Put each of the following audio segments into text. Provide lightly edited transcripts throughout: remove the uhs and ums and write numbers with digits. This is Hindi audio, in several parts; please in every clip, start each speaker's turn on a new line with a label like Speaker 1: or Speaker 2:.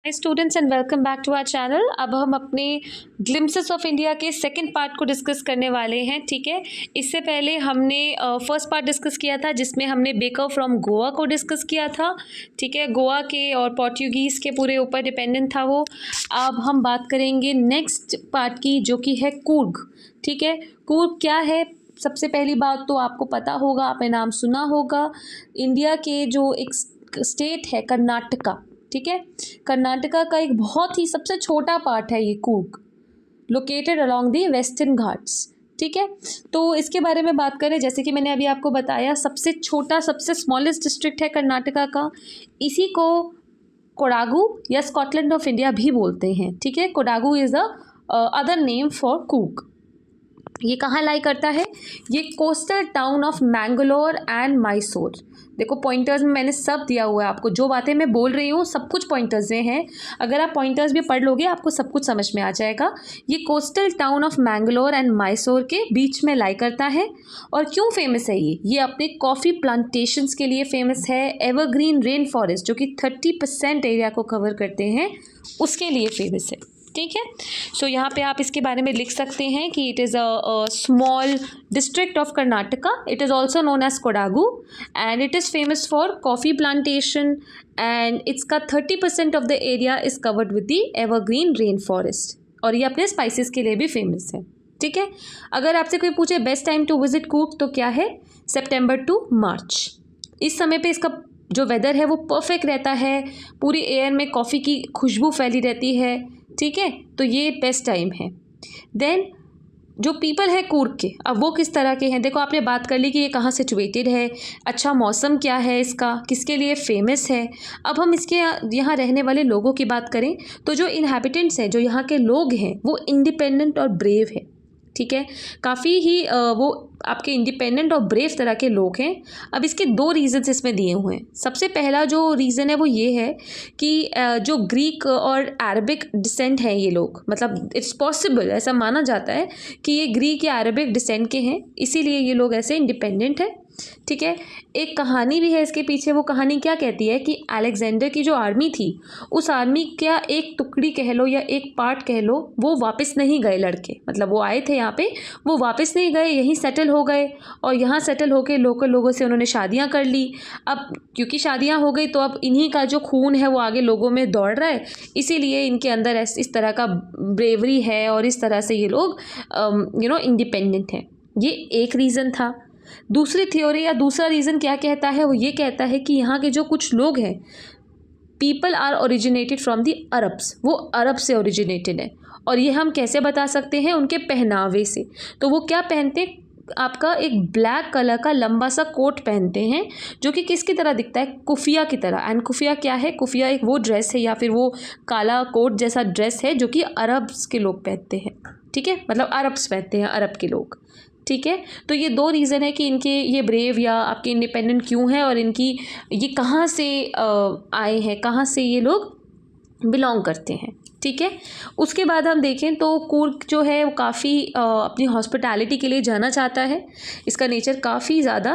Speaker 1: Hi students and welcome back to our channel. अब हम अपने ग्लिम्पसेस ऑफ इंडिया के सेकंड पार्ट को डिस्कस करने वाले हैं। ठीक है, इससे पहले हमने फर्स्ट पार्ट डिस्कस किया था जिसमें हमने बेकर फ्रॉम गोवा को डिस्कस किया था। ठीक है, गोवा के और पोर्टुगीज़ के पूरे ऊपर डिपेंडेंट था वो। अब हम बात करेंगे नेक्स्ट पार्ट की जो कि है कूर्ग। ठीक है, कूर्ग क्या है? सबसे पहली बात तो आपको पता होगा, आपने नाम सुना होगा। इंडिया के जो एक स्टेट है कर्नाटका, ठीक है, कर्नाटका का एक बहुत ही सबसे छोटा पार्ट है ये Coorg, located along the western Ghats. ठीक है, तो इसके बारे में बात करें, जैसे कि मैंने अभी आपको बताया, सबसे छोटा सबसे स्मॉलेस्ट डिस्ट्रिक्ट है कर्नाटका का। इसी को कोडागू या स्कॉटलैंड ऑफ इंडिया भी बोलते हैं। ठीक है, Kodagu is the other name for Coorg. ये कहाँ लाई करता है? ये coastal town of Mangalore and Mysore. देखो पॉइंटर्स में मैंने सब दिया हुआ है आपको, जो बातें मैं बोल रही हूँ सब कुछ पॉइंटर्स में हैं। अगर आप पॉइंटर्स भी पढ़ लोगे आपको सब कुछ समझ में आ जाएगा। ये coastal town of Mangalore and Mysore के बीच में लाई करता है। और क्यों फेमस है ये अपने कॉफ़ी प्लांटेशंस के लिए फेमस है। एवरग्रीन रेन फॉरेस्ट जो कि 30% एरिया को कवर करते हैं उसके लिए फेमस है। ठीक है, सो यहाँ पे आप इसके बारे में लिख सकते हैं कि it is a small district of Karnataka. It is also known as Kodagu and it is famous for coffee plantation and इसका 30% of the area is covered with the evergreen rain forest. और ये अपने स्पाइसेस के लिए भी फेमस है। ठीक है, अगर आपसे कोई पूछे best time to visit Coorg तो क्या है? September to March. इस समय पे इसका जो वेदर है वो परफेक्ट रहता है, पूरी एयर में कॉफ़ी की खुशबू फैली रहती है। ठीक है, तो ये बेस्ट टाइम है। देन जो पीपल है कूर्ग के, अब वो किस तरह के हैं? देखो आपने बात कर ली कि ये कहाँ सिचुएटेड है, अच्छा मौसम क्या है इसका, किसके लिए फेमस है। अब हम इसके यहाँ रहने वाले लोगों की बात करें तो जो इन्हेबिटेंट्स हैं, जो यहाँ के लोग हैं, वो इंडिपेंडेंट और ब्रेव है। ठीक है, काफ़ी ही वो आपके इंडिपेंडेंट और ब्रेव तरह के लोग हैं। अब इसके दो रीज़न्स इसमें दिए हुए हैं। सबसे पहला जो रीज़न है वो ये है कि जो ग्रीक और अरबिक डिसेंट हैं ये लोग, मतलब इट्स पॉसिबल, ऐसा माना जाता है कि ये ग्रीक या अरबिक डिसेंट के हैं, इसीलिए ये लोग ऐसे इंडिपेंडेंट हैं। ठीक है, एक कहानी भी है इसके पीछे। वो कहानी क्या कहती है कि अलेक्जेंडर की जो आर्मी थी, उस आर्मी का एक टुकड़ी कह लो या एक पार्ट कह लो, वो वापस नहीं गए लड़के, मतलब वो आए थे यहाँ पे, वो वापस नहीं गए, यहीं सेटल हो गए और यहाँ सेटल होकर लोकल लोगों से उन्होंने शादियाँ कर ली। अब क्योंकि शादियाँ हो गई तो अब इन्हीं का जो खून है वो आगे लोगों में दौड़ रहा है, इसीलिए इनके अंदर इस तरह का ब्रेवरी है और इस तरह से ये लोग इंडिपेंडेंट हैं। ये एक रीज़न था। दूसरी थ्योरी या दूसरा रीज़न क्या कहता है? वो ये कहता है कि यहाँ के जो कुछ लोग हैं, people are originated from the Arabs, वो अरब से ओरिजिनेटेड है। और ये हम कैसे बता सकते हैं? उनके पहनावे से। तो वो क्या पहनते? आपका एक ब्लैक कलर का लंबा सा कोट पहनते हैं जो कि किसकी तरह दिखता है? कुफिया की तरह। एंड कुफिया क्या है? कुफिया एक वो ड्रेस है या फिर वो काला कोट जैसा ड्रेस है जो कि अरब्स के लोग पहनते हैं। ठीक है, मतलब अरब्स पहनते हैं, अरब के लोग। ठीक है, तो ये दो रीज़न है कि इनके ये ब्रेव या आपके इंडिपेंडेंट क्यों है और इनकी ये कहाँ से आए हैं, कहाँ से ये लोग बिलोंग करते हैं। ठीक है, उसके बाद हम देखें तो कूर्ग जो है वो काफ़ी अपनी हॉस्पिटैलिटी के लिए जाना चाहता है। इसका नेचर काफ़ी ज़्यादा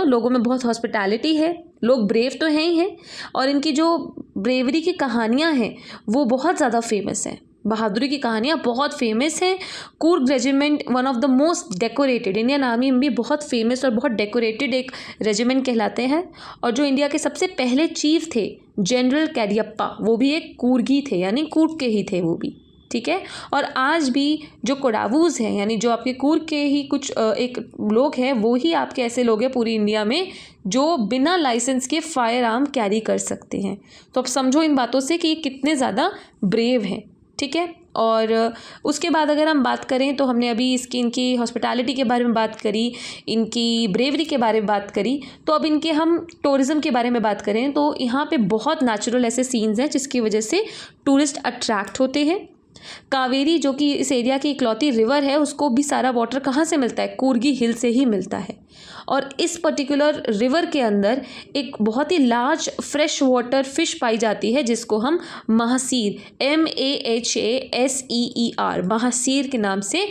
Speaker 1: लोगों में बहुत हॉस्पिटैलिटी है, लोग ब्रेव तो हैं ही हैं और इनकी जो ब्रेवरी की कहानियाँ हैं वो बहुत ज़्यादा फेमस हैं। बहादुरी की कहानियाँ बहुत फेमस हैं। Coorg regiment one of the most decorated, Indian army में भी बहुत फेमस और बहुत डेकोरेटेड एक रेजिमेंट कहलाते हैं। और जो इंडिया के सबसे पहले चीफ थे जनरल कैरियप्पा, वो भी एक कूर्गी थे, यानी कूर्ग के ही थे वो भी। ठीक है, और आज भी जो कोडावूज़ हैं, यानी जो आपके कूर्ग के ही कुछ एक लोग हैं, वो ही आपके ऐसे लोग हैं पूरी इंडिया में जो बिना लाइसेंस के फायर आर्म कैरी कर सकते हैं। तो अब समझो इन बातों से कि ये कितने ज़्यादा ब्रेव हैं। ठीक है, और उसके बाद अगर हम बात करें तो हमने अभी इनकी हॉस्पिटैलिटी के बारे में बात करी, इनकी ब्रेवरी के बारे में बात करी। तो अब इनके हम टूरिज़्म के बारे में बात करें तो यहाँ पे बहुत नेचुरल ऐसे सीन्स हैं जिसकी वजह से टूरिस्ट अट्रैक्ट होते हैं। कावेरी जो कि इस एरिया की इकलौती रिवर है, उसको भी सारा वाटर कहाँ से मिलता है? कूर्गी हिल से ही मिलता है। और इस पर्टिकुलर रिवर के अंदर एक बहुत ही लार्ज फ्रेश वाटर फिश पाई जाती है जिसको हम महासीर, MAHASEER, महासीर के नाम से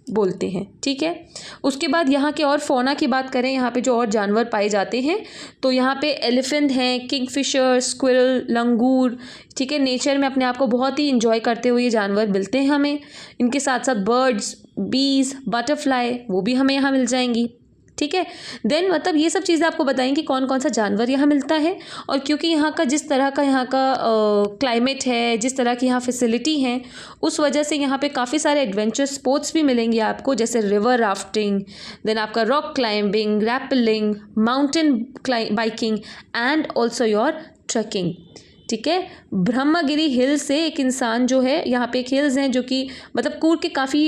Speaker 1: बोलते हैं, ठीक है। उसके बाद यहाँ के और फौना की बात करें, यहाँ पे जो और जानवर पाए जाते हैं तो यहाँ पे एलिफेंट हैं, किंगफिशर, स्क्विरल, लंगूर, ठीक है। नेचर में अपने आप को बहुत ही इंजॉय करते हुए ये जानवर मिलते हैं हमें। इनके साथ साथ बर्ड्स, बीज, बटरफ्लाई वो भी हमें यहाँ मिल जाएंगी, ठीक है। देन मतलब ये सब चीज़ें आपको बताएंगी कौन कौन सा जानवर यहाँ मिलता है। और क्योंकि यहाँ का जिस तरह का यहाँ का क्लाइमेट है, जिस तरह की यहाँ फैसिलिटी हैं, उस वजह से यहाँ पे काफ़ी सारे एडवेंचर स्पोर्ट्स भी मिलेंगे आपको, जैसे रिवर राफ्टिंग, देन आपका rock climbing, rappelling, mountain biking and also your trekking, ठीक है। ब्रह्मगिरी हिल से एक इंसान जो है, यहाँ पे एक हिल्स हैं जो कि मतलब कूर्ग के काफ़ी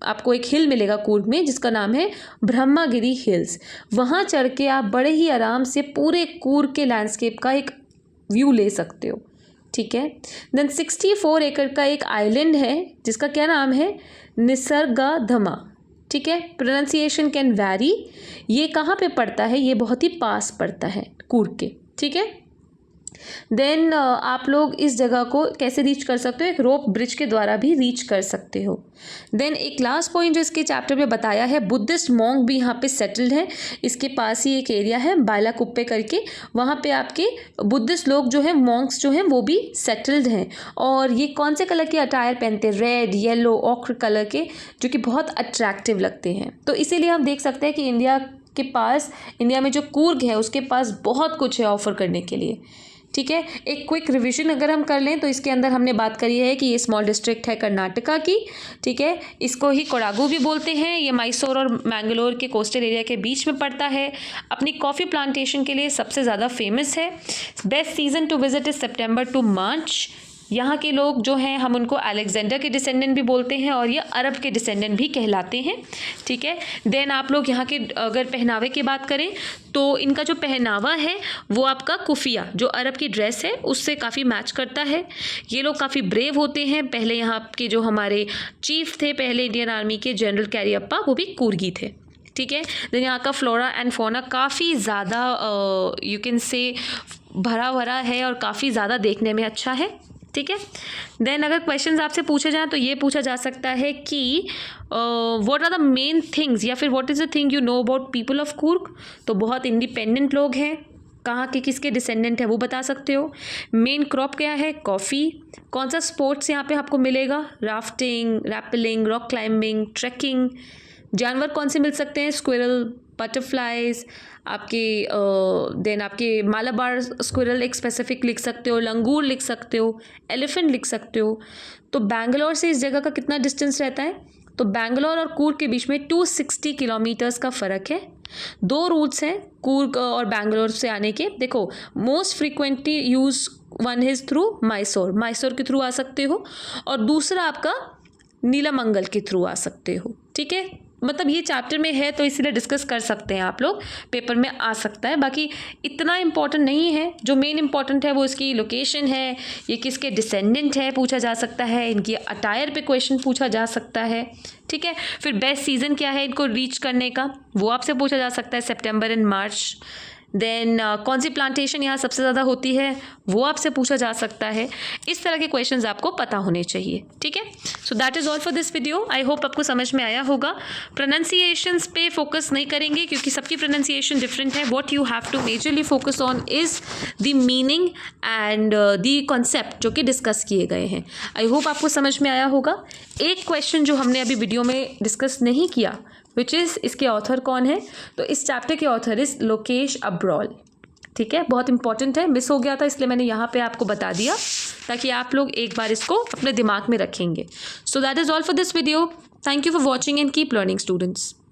Speaker 1: आपको एक हिल मिलेगा कूर्ग में जिसका नाम है ब्रह्मगिरी हिल्स। वहाँ चढ़ के आप बड़े ही आराम से पूरे कूर्ग के लैंडस्केप का एक व्यू ले सकते हो, ठीक है। देन 64 एकड़ का एक आइलैंड है जिसका क्या नाम है, निसर्गाधमा, ठीक है। Pronunciation can vary. ये कहाँ पे पड़ता है, ये बहुत ही पास पड़ता है कूर्ग के, ठीक है। देन आप लोग इस जगह को कैसे रीच कर सकते हो, एक रोप ब्रिज के द्वारा भी रीच कर सकते हो। देन एक लास्ट पॉइंट जो इसके चैप्टर में बताया है, बुद्धिस्ट मॉन्क भी यहाँ पे सेटल्ड है। इसके पास ही एक एरिया है बालाकुप्पे करके, वहाँ पे आपके बुद्धिस्ट लोग जो हैं, मॉन्क्स जो हैं वो भी सेटल्ड हैं। और ये कौन से कलर के अटायर पहनते हैं, रेड, येलो, ऑक्र कलर के, जो कि बहुत अट्रैक्टिव लगते हैं। तो इसीलिए हम देख सकते हैं कि इंडिया में जो कूर्ग है उसके पास बहुत कुछ है ऑफर करने के लिए, ठीक है। एक क्विक रिवीजन अगर हम कर लें तो इसके अंदर हमने बात करी है कि ये स्मॉल डिस्ट्रिक्ट है कर्नाटका की, ठीक है। इसको ही कोडागु भी बोलते हैं। ये मैसूर और मैंगलोर के कोस्टल एरिया के बीच में पड़ता है। अपनी कॉफ़ी प्लांटेशन के लिए सबसे ज़्यादा फेमस है। Best season to visit is September to March. यहाँ के लोग जो हैं हम उनको अलेक्जेंडर के डिसेंडेंट भी बोलते हैं और ये अरब के डिसेंडेंट भी कहलाते हैं, ठीक है। देन आप लोग यहाँ के अगर पहनावे की बात करें तो इनका जो पहनावा है वो आपका कुफिया, जो अरब की ड्रेस है उससे काफ़ी मैच करता है। ये लोग काफ़ी ब्रेव होते हैं। पहले यहाँ के जो हमारे चीफ थे पहले इंडियन आर्मी के, जनरल कैरियप्पा, वो भी कूर्गी थे, ठीक है। देन यहाँ का फ्लोरा एंड फौना काफ़ी ज़्यादा यू कैन से भरा भरा है और काफ़ी ज़्यादा देखने में अच्छा है, ठीक है। देन अगर क्वेश्चंस आपसे पूछे जाएँ तो ये पूछा जा सकता है कि what are the main things, या फिर what is the thing you know about people of Coorg. तो बहुत इंडिपेंडेंट लोग हैं। कहाँ के किसके डिसेंडेंट है वो बता सकते हो। मेन क्रॉप क्या है, कॉफ़ी। कौन सा स्पोर्ट्स यहाँ पे आपको मिलेगा, rafting, rappelling, rock climbing, trekking. जानवर कौन से मिल सकते हैं, स्क्विरल, बटरफ्लाइज, आपके देन आपके मालाबार स्क्विरल एक स्पेसिफिक लिख सकते हो, लंगूर लिख सकते हो, एलिफेंट लिख सकते हो। तो बैंगलोर से इस जगह का कितना डिस्टेंस रहता है, तो बैंगलोर और कूर्ग के बीच में 260 किलोमीटर्स का फ़र्क है। 2 रूट्स हैं कूर्ग और बैंगलोर से आने के। देखो most frequently use one is through Mysore के थ्रू आ सकते हो, और दूसरा आपका नीलामंगल के थ्रू आ सकते हो, ठीक है। मतलब ये चैप्टर में है तो इसलिए डिस्कस कर सकते हैं आप लोग, पेपर में आ सकता है। बाकी इतना इम्पॉर्टेंट नहीं है। जो मेन इम्पॉर्टेंट है वो इसकी लोकेशन है, ये किसके डिसेंडेंट है पूछा जा सकता है, इनकी अटायर पे क्वेश्चन पूछा जा सकता है, ठीक है। फिर बेस्ट सीज़न क्या है इनको रीच करने का वो आपसे पूछा जा सकता है, सितंबर एंड मार्च। देन कौन सी प्लांटेशन यहाँ सबसे ज़्यादा होती है वो आपसे पूछा जा सकता है। इस तरह के क्वेश्चंस आपको पता होने चाहिए, ठीक है। So that is all for this video. I hope आपको समझ में आया होगा। प्रोनाउंसिएशंस पे फोकस नहीं करेंगे क्योंकि सबकी प्रोनाउंसिएशन डिफरेंट है। What you have to majorly focus on is the meaning and the concept जो कि डिस्कस किए गए हैं। आई होप आपको समझ में आया होगा। एक क्वेश्चन जो हमने अभी वीडियो में डिस्कस नहीं किया, विच इज़ इसके ऑथर कौन है, तो इस चैप्टर के ऑथर इज़ लोकेश अब्रॉल, ठीक है। बहुत इंपॉर्टेंट है, मिस हो गया था इसलिए मैंने यहाँ पे आपको बता दिया ताकि आप लोग एक बार इसको अपने दिमाग में रखेंगे। So that is all for this video. Thank you for watching and keep learning students.